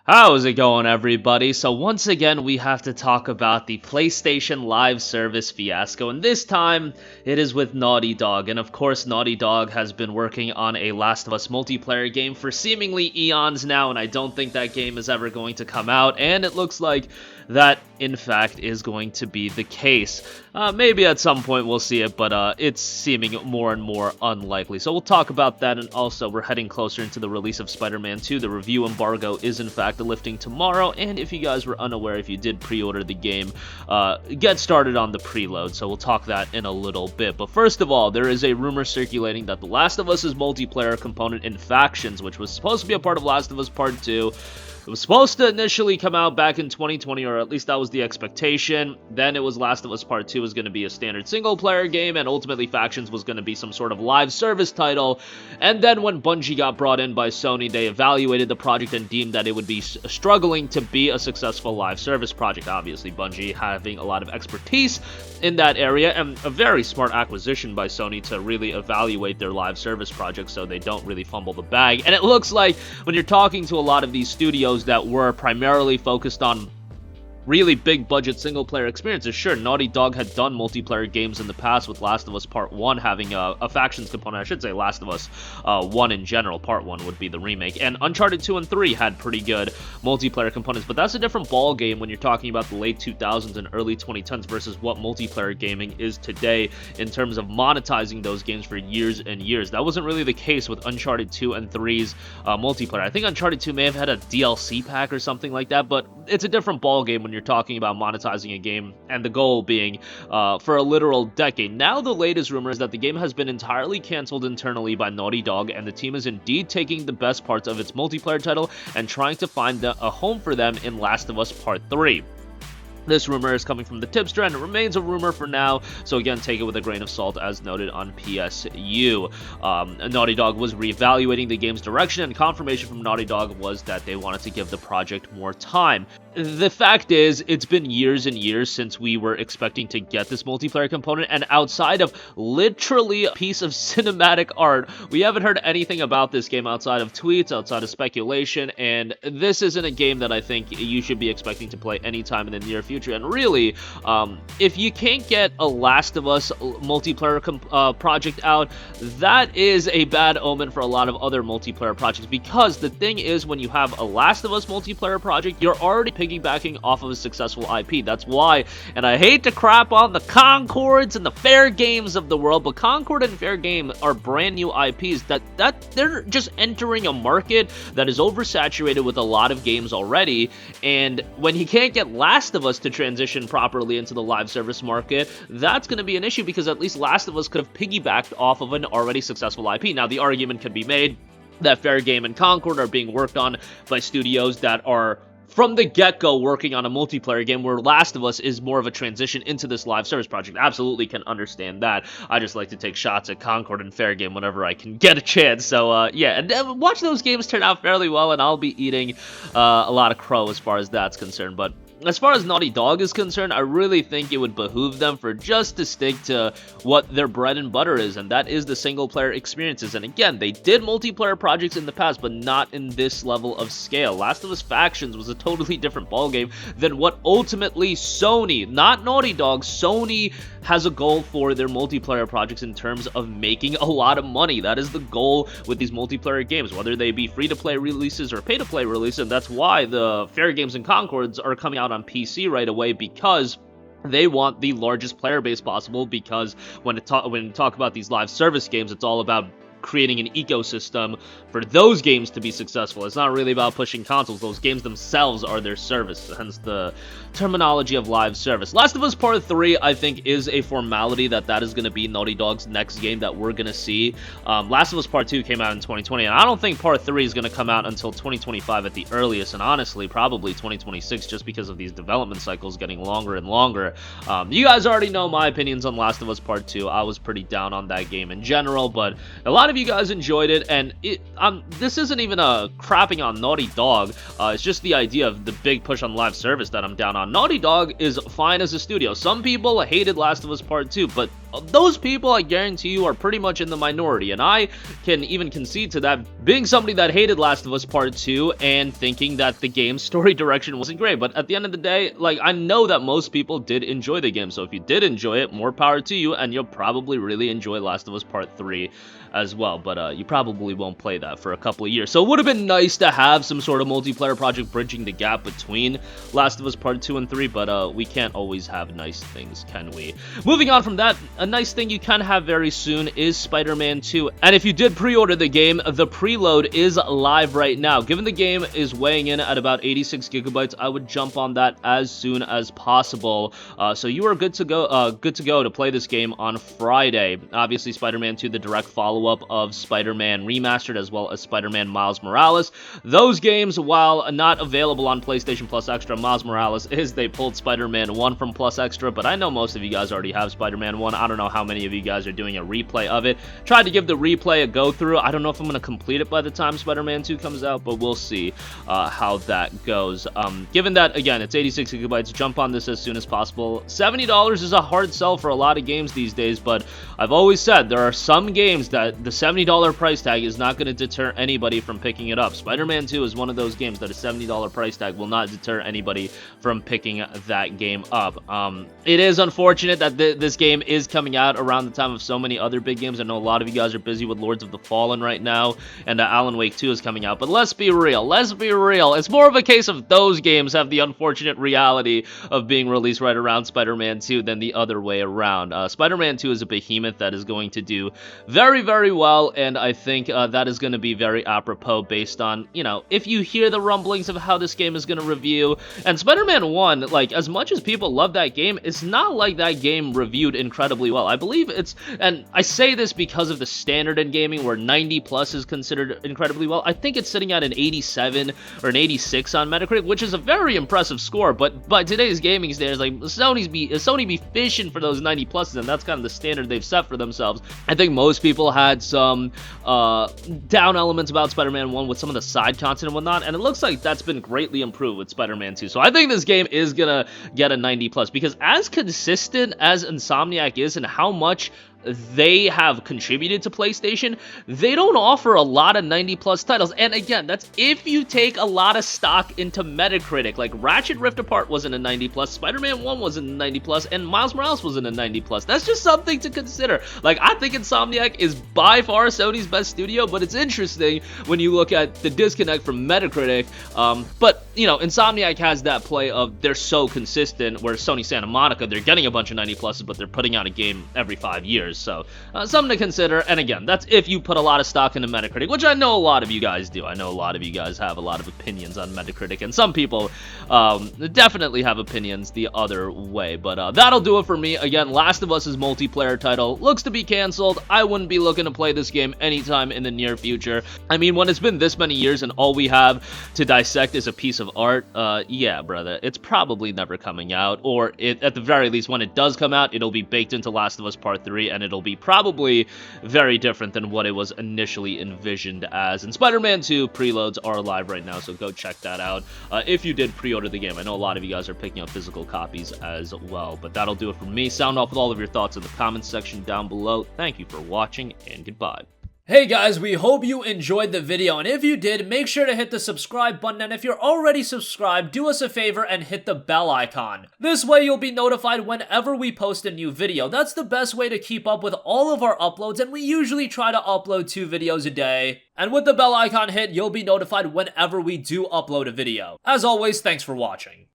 How's it going, everybody? So once again, we have to talk about the PlayStation Live Service fiasco, and this time, it is with Naughty Dog. And of course, Naughty Dog has been working on a Last of Us multiplayer game for seemingly eons now, and I don't think that game is ever going to come out, and it looks like that, in fact, is going to be the case. Maybe at some point we'll see it, but it's seeming more and more unlikely. So we'll talk about that, and also we're heading closer into the release of Spider-Man 2. The review embargo is, in fact, lifting tomorrow, and if you guys were unaware, if you did pre-order the game, get started on the preload, so we'll talk that in a little bit. But first of all, there is a rumor circulating that The Last of Us's multiplayer component in Factions, which was supposed to be a part of Last of Us Part 2, it was supposed to initially come out back in 2020, or at least that was the expectation. Then it was Last of Us Part 2 was going to be a standard single-player game, and ultimately Factions was going to be some sort of live service title. And then when Bungie got brought in by Sony, they evaluated the project and deemed that it would be struggling to be a successful live service project. Obviously, Bungie having a lot of expertise in that area, and a very smart acquisition by Sony to really evaluate their live service projects so they don't really fumble the bag. And it looks like when you're talking to a lot of these studios that were primarily focused on really big budget single player experiences. Sure, Naughty Dog had done multiplayer games in the past with Last of Us Part 1 having a Factions component. I should say Last of Us 1 in general. Part 1 would be the remake. And Uncharted 2 and 3 had pretty good multiplayer components, but that's a different ball game when you're talking about the late 2000s and early 2010s versus what multiplayer gaming is today in terms of monetizing those games for years and years. That wasn't really the case with Uncharted 2 and 3's multiplayer. I think Uncharted 2 may have had a DLC pack or something like that, but it's a different ball game when you're talking about monetizing a game, and the goal being for a literal decade. Now the latest rumor is that the game has been entirely canceled internally by Naughty Dog, and the team is indeed taking the best parts of its multiplayer title and trying to find a home for them in Last of Us Part 3. This rumor is coming from the tipster, and it remains a rumor for now, so again, take it with a grain of salt as noted on PSU. Naughty Dog was reevaluating the game's direction, and confirmation from Naughty Dog was that they wanted to give the project more time. The fact is, it's been years and years since we were expecting to get this multiplayer component, and outside of literally a piece of cinematic art, we haven't heard anything about this game outside of tweets, outside of speculation, and this isn't a game that I think you should be expecting to play anytime in the near future. And really, if you can't get a Last of Us multiplayer project out, that is a bad omen for a lot of other multiplayer projects, because the thing is, when you have a Last of Us multiplayer project, you're already piggybacking off of a successful IP. That's why, and I hate to crap on the Concords and the Fair Games of the world, but Concord and Fair Game are brand new IPs that they're just entering a market that is oversaturated with a lot of games already, and when you can't get Last of Us to transition properly into the live service market, that's going to be an issue, because at least Last of Us could have piggybacked off of an already successful IP. Now, the argument can be made that Fair Game and Concord are being worked on by studios that are from the get-go working on a multiplayer game, where Last of Us is more of a transition into this live service project. Absolutely can understand that. I just like to take shots at Concord and Fair Game whenever I can get a chance. So, yeah, and watch those games turn out fairly well, and I'll be eating a lot of crow as far as that's concerned. But as far as Naughty Dog is concerned, I really think it would behoove them for just to stick to what their bread and butter is, and that is the single-player experiences. And again, they did multiplayer projects in the past, but not in this level of scale. Last of Us Factions was a totally different ballgame than what ultimately Sony, not Naughty Dog, Sony has a goal for their multiplayer projects in terms of making a lot of money. That is the goal with these multiplayer games, whether they be free-to-play releases or pay-to-play releases, and that's why the Fair Games and Concords are coming out on PC right away, because they want the largest player base possible, because when you talk about these live service games, it's all about creating an ecosystem for those games to be successful. It's not really about pushing consoles. Those games themselves are their service, hence the terminology of live service. Last of Us Part 3, I think, is a formality that is going to be Naughty Dog's next game that we're going to see. Last of Us Part 2 came out in 2020, and I don't think Part 3 is going to come out until 2025 at the earliest, and honestly, probably 2026, just because of these development cycles getting longer and longer. You guys already know my opinions on Last of Us Part 2. I was pretty down on that game in general, but a lot of you guys enjoyed it, and this isn't even a crapping on Naughty Dog. It's just the idea of the big push on live service that I'm down on. Naughty Dog is fine as a studio. Some people hated Last of Us Part 2, but those people, I guarantee you, are pretty much in the minority, and I can even concede to that, being somebody that hated Last of Us Part 2 and thinking that the game's story direction wasn't great. But at the end of the day, like, I know that most people did enjoy the game, so if you did enjoy it, more power to you, and you'll probably really enjoy Last of Us Part 3 as well, but you probably won't play that for a couple of years. So it would have been nice to have some sort of multiplayer project bridging the gap between Last of Us Part 2 and 3, but we can't always have nice things, can we? Moving on from that, a nice thing you can have very soon is Spider-Man 2, and if you did pre-order the game, the preload is live right now. Given the game is weighing in at about 86 gigabytes, I would jump on that as soon as possible. So you are good to go to play this game on Friday. Obviously, Spider-Man 2, the direct follow-up of Spider-Man Remastered, as well as Spider-Man Miles Morales. Those games, while not available on PlayStation Plus Extra, Miles Morales they pulled Spider-Man 1 from Plus Extra, but I know most of you guys already have Spider-Man 1. I don't know how many of you guys are doing a replay of it. Tried to give the replay a go-through. I don't know if I'm going to complete it by the time Spider-Man 2 comes out, but we'll see how that goes. Given that, again, it's 86 gigabytes, jump on this as soon as possible. $70 is a hard sell for a lot of games these days, but I've always said there are some games that the $70 price tag is not going to deter anybody from picking it up. Spider-Man 2 is one of those games that a $70 price tag will not deter anybody from picking that game up. It is unfortunate that this game is coming out around the time of so many other big games. I know a lot of you guys are busy with Lords of the Fallen right now, and Alan Wake 2 is coming out, but let's be real. It's more of a case of those games have the unfortunate reality of being released right around Spider-Man 2 than the other way around. Spider-Man 2 is a behemoth that is going to do very, very well, and I think that is going to be very apropos based on, you know, if you hear the rumblings of how this game is going to review. And Spider-Man 1, like, as much as people love that game, it's not like that game reviewed incredibly well. I believe it's, and I say this because of the standard in gaming where 90 plus is considered incredibly well. I think it's sitting at an 87 or an 86 on Metacritic, which is a very impressive score, but by today's gaming standards, like, Sony be fishing for those 90 pluses, and that's kind of the standard they've set for themselves. I think most people had some down elements about Spider-Man 1 with some of the side content and whatnot, and it looks like that's been greatly improved with Spider-Man 2. So I think this game is gonna get a 90 plus, because as consistent as Insomniac is and how much they have contributed to PlayStation, they don't offer a lot of 90 plus titles. And again, that's if you take a lot of stock into Metacritic. Like, Ratchet Rift Apart wasn't a 90 plus, Spider-Man 1 wasn't a 90 plus, and Miles Morales wasn't a 90 plus. That's just something to consider. Like, I think Insomniac is by far Sony's best studio, but it's interesting when you look at the disconnect from Metacritic. But, you know, Insomniac has that play of they're so consistent, where Sony Santa Monica, they're getting a bunch of 90 pluses, but they're putting out a game every 5 years. So something to consider. And again, that's if you put a lot of stock into Metacritic, which I know a lot of you guys do. I know a lot of you guys have a lot of opinions on Metacritic, and some people definitely have opinions the other way. But that'll do it for me. Again, Last of Us' multiplayer title looks to be canceled. I wouldn't be looking to play this game anytime in the near future. I mean, when it's been this many years and all we have to dissect is a piece of art, yeah, brother, it's probably never coming out. Or at the very least, when it does come out, it'll be baked into Last of Us Part 3, and it'll be probably very different than what it was initially envisioned as. And Spider-Man 2 preloads are live right now, so go check that out if you did pre-order the game. I know a lot of you guys are picking up physical copies as well, but that'll do it for me. Sound off with all of your thoughts in the comments section down below. Thank you for watching, and goodbye. Hey guys, we hope you enjoyed the video, and if you did, make sure to hit the subscribe button, and if you're already subscribed, do us a favor and hit the bell icon. This way you'll be notified whenever we post a new video. That's the best way to keep up with all of our uploads, and we usually try to upload 2 videos a day. And with the bell icon hit, you'll be notified whenever we do upload a video. As always, thanks for watching.